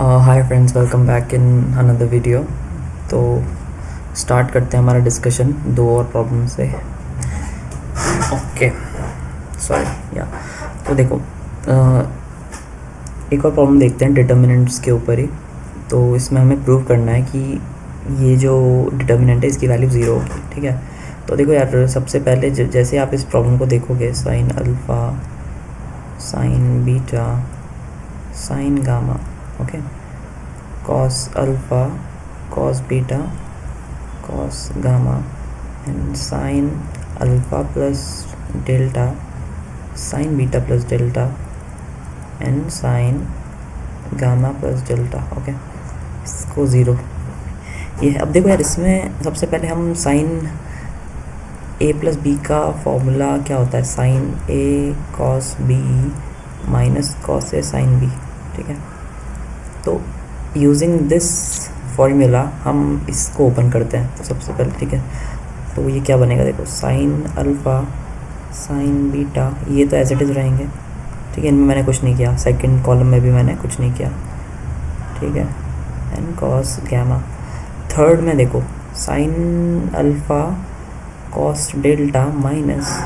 Hi friends, welcome back in another video. तो start करते हैं हमारा डिस्कशन दो और प्रॉब्लम से। ओके, सॉरी या तो देखो, एक और प्रॉब्लम देखते हैं डिटर्मिनेंट्स के ऊपर ही। तो इसमें हमें प्रूव करना है कि ये जो डिटर्मिनेंट है इसकी वैल्यू ज़ीरो होगी। ठीक है, तो देखो यार, सबसे पहले जैसे आप इस प्रॉब्लम को देखोगे, sine alpha, sign beta, sign gamma, okay, cos alpha, cos beta, cos gamma, and sin alpha plus delta, sin beta plus delta, and sin gamma plus delta। Okay, इसको ज़ीरो ये अब देखो यार, इसमें सबसे पहले हम साइन ए प्लस बी का फॉर्मूला क्या होता है, sign A cos B minus cos A sine B. ठीक है, तो यूजिंग दिस फॉर्मूला हम इसको ओपन करते हैं। तो सबसे पहले ठीक है, तो ये क्या बनेगा, देखो साइन अल्फ़ा, साइन बीटा, ये तो एज इट इज़ रहेंगे। ठीक है, इनमें मैंने कुछ नहीं किया, सेकंड कॉलम में भी मैंने कुछ नहीं किया। ठीक है, एंड कॉस गैमा। थर्ड में देखो, sine alpha cos delta minus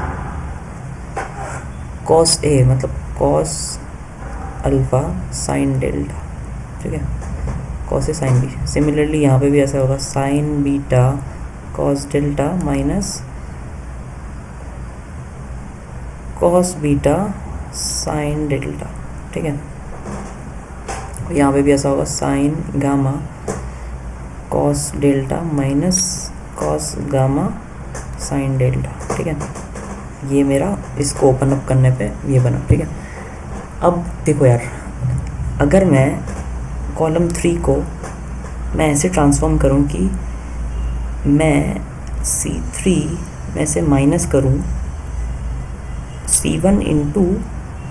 cos A, मतलब कॉस अल्फ़ा साइन डेल्टा। ठीक है, cos A sine B. Similarly यहाँ पे भी ऐसा होगा, sine beta cos delta minus cos beta sine delta. ठीक है, यहाँ पे भी ऐसा होगा, sine gamma cos delta minus cos gamma sine delta. ठीक है, ये मेरा इसको ओपन अप करने पे ये बना। ठीक है, अब देखो यार, अगर मैं कॉलम 3 को मैं ऐसे ट्रांसफॉर्म करूं कि मैं C3 में से माइनस करूं C1 इंटू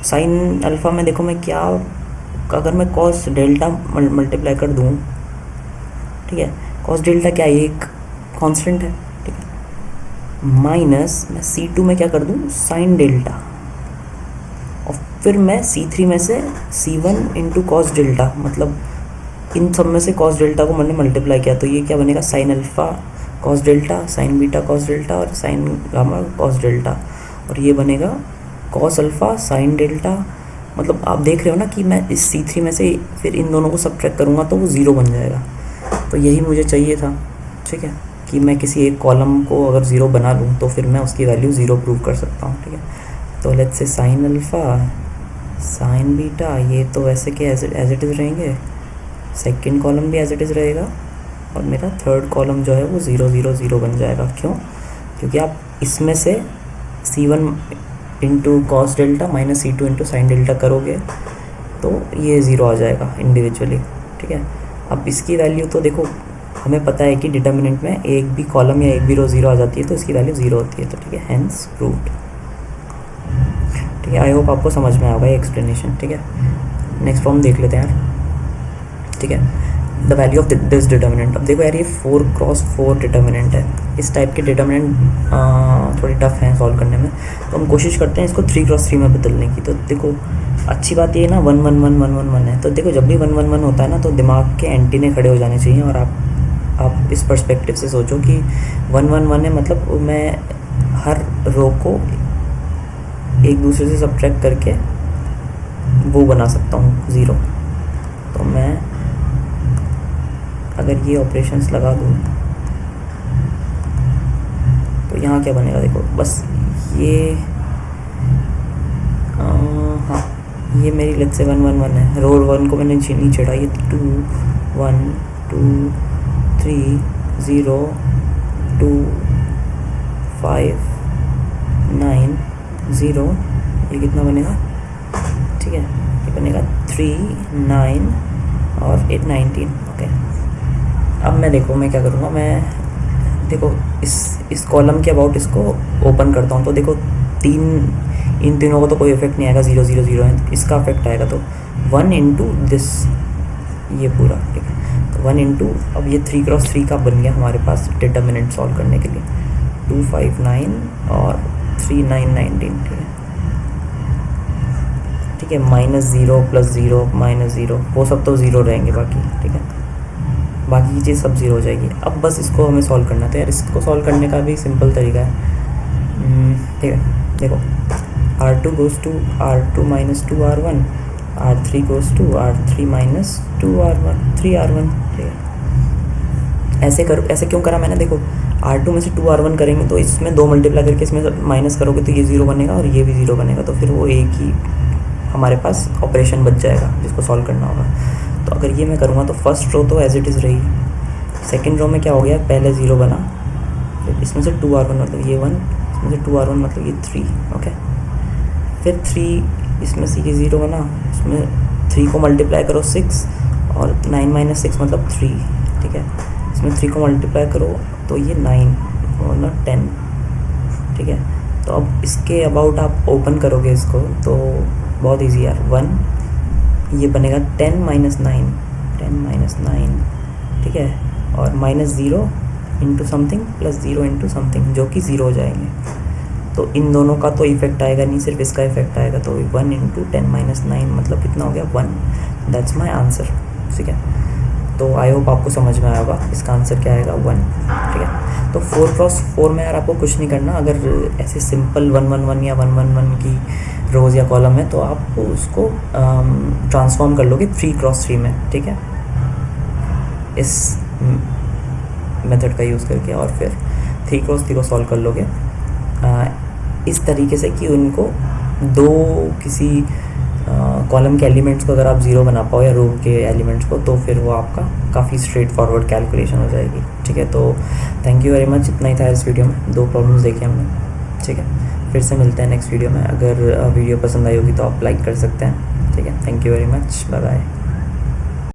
साइन अल्फ़ा में, देखो मैं क्या, अगर मैं कॉस डेल्टा मल्टीप्लाई कर दूं, ठीक है, कॉस डेल्टा क्या है, एक कांस्टेंट है। ठीक है, माइनस मैं C2 में क्या कर दूं, साइन डेल्टा, और फिर मैं C3 में से C1 इंटू कॉस डेल्टा, मतलब इन सब में से कॉस डेल्टा को मैंने मल्टीप्लाई किया, तो ये क्या बनेगा, sign alpha cos delta, sign beta cos delta और साइन गामा कॉस डेल्टा, और ये बनेगा कॉस अल्फ़ा साइन डेल्टा। मतलब आप देख रहे हो ना कि मैं इस C3 में से फिर इन दोनों को सब्ट्रैक्ट करूँगा तो वो ज़ीरो बन जाएगा। तो यही मुझे चाहिए था। ठीक है, कि मैं किसी एक कॉलम को अगर ज़ीरो बना लूँ तो फिर मैं उसकी वैल्यू ज़ीरो प्रूव कर सकता हूँ। ठीक है, तो let's say sine alpha sine beta, ये तो वैसे के एज इट इज़ रहेंगे, सेकंड कॉलम भी एज इट इज़ रहेगा, और मेरा थर्ड कॉलम जो है वो 0 0 0 बन जाएगा। क्यों? क्योंकि आप इसमें से C1 into cos delta minus C2 into sine delta करोगे तो ये 0 आ जाएगा इंडिविजुअली। ठीक है, अब इसकी वैल्यू तो देखो, हमें पता है कि डिटर्मिनेंट में एक भी कॉलम या एक भी रो 0 आ जाती है तो इसकी वैल्यू 0 होती है। तो ठीक है, हेंस प्रूव्ड। ठीक है, आई होप आपको समझ में आएगा ये एक्सप्लेनेशन। ठीक है, नेक्स्ट प्रॉब्लम देख लेते हैं यार। ठीक है, the value of this determinant. अब देखो यार, ये 4x4 डिटर्मिनेंट है। इस टाइप के डिटर्मिनेंट थोड़ी टफ हैं सॉल्व करने में, तो हम कोशिश करते हैं इसको 3x3 में बदलने की। तो देखो, अच्छी बात ये ना 1 1 1 1 1 1 है, तो देखो जब भी 1 1 1 होता है ना, तो दिमाग के एंटीने खड़े हो जाने चाहिए, और आप इस पर्सपेक्टिव से सोचो कि 1 1 1 है, मतलब मैं हर रो को एक दूसरे से सब्ट्रैक्ट करके वो बना सकता हूँ 0। तो मैं अगर ये ऑपरेशंस लगा दूँ तो यहाँ क्या बनेगा, देखो बस ये हाँ, ये मेरी लेट्स से 1 1 1 है, रो 1 को मैंने नहीं छेड़ा, ये 2 1 2 3 0 2 5 9 0, ये कितना बनेगा, ठीक है, ये बनेगा 3 9 और 8 19। ओके, अब मैं देखो मैं क्या करूँगा, मैं देखो इस कॉलम के अबाउट इसको ओपन करता हूँ। तो देखो इन तीनों को तो कोई इफेक्ट नहीं आएगा, 0 0 0 है, इसका इफेक्ट आएगा। तो 1 इंटू दिस, ये पूरा, ठीक है, तो 1 इंटू, अब ये 3x3 का बन गया हमारे पास डिटर्मिनेंट सॉल्व करने के लिए, 2 5 9 और 3 9 19। ठीक है, है, -0 + 0 -0 वो सब तो ज़ीरो रहेंगे बाकी, ठीक है, बाकी की चीज़ सब ज़ीरो हो जाएगी। अब बस इसको हमें सॉल्व करना था यार, इसको सॉल्व करने का भी सिंपल तरीका है, ठीक है। देखो R2 goes to R2 - 2R1, R3 goes to R3 - 2R1 3R1, ठीक है। ऐसे क्यों करा मैंने, देखो R2 में से 2R1 करेंगे तो इसमें 2 मल्टीप्लाई करके इसमें माइनस करोगे तो ये 0 बनेगा और ये भी 0 बनेगा, तो फिर वो एक ही हमारे पास ऑपरेशन बच जाएगा जिसको सॉल्व करना होगा। तो अगर ये मैं करूँगा तो फर्स्ट रो तो एज इट इज़ रही, सेकेंड रो में क्या हो गया, पहले 0 बना, फिर इसमें से 2R1 मतलब ये 1, इसमें से 2R1 मतलब ये 3, ओके, फिर 3 इसमें से ये 0 बना, इसमें 3 को मल्टीप्लाई करो 6 और 9 - 6 मतलब 3, ठीक है, इसमें 3 को मल्टीप्लाई करो तो ये 9 और 10, ठीक है। तो अब इसके अबाउट आप ओपन करोगे इसको तो बहुत इजी यार, 1 ये बनेगा 10 - 9, 10 - 9, ठीक है, और -0 into something plus 0 into something जो कि 0 हो जाएंगे। तो इन दोनों का तो इफेक्ट आएगा नहीं, सिर्फ इसका इफेक्ट आएगा, तो 1 इंटू 10 - 9 मतलब कितना हो गया 1, दैट्स माई आंसर, ठीक है। तो आई होप आपको समझ में आया होगा, इसका आंसर क्या आएगा 1, ठीक है। तो 4x4 में यार आपको कुछ नहीं करना, अगर ऐसे सिंपल 1 1 1 या 1 1 1 की रोज़ या कॉलम है तो आप उसको ट्रांसफॉर्म कर लोगे 3x3 में, ठीक है, इस मेथड का यूज़ करके, और फिर 3x3 को सॉल्व कर लोगे इस तरीके से कि उनको दो किसी कॉलम के एलिमेंट्स को अगर आप 0 बना पाओ या रो के एलिमेंट्स को, तो फिर वो आपका काफ़ी स्ट्रेट फॉरवर्ड कैलकुलेशन हो जाएगी, ठीक है। तो थैंक यू वेरी मच, इतना ही था इस वीडियो में, 2 प्रॉब्लम्स देखे हमने, ठीक है। फिर से मिलते हैं नेक्स्ट वीडियो में, अगर वीडियो पसंद आई होगी तो आप लाइक कर सकते हैं, ठीक है। Thank you very much, bye bye.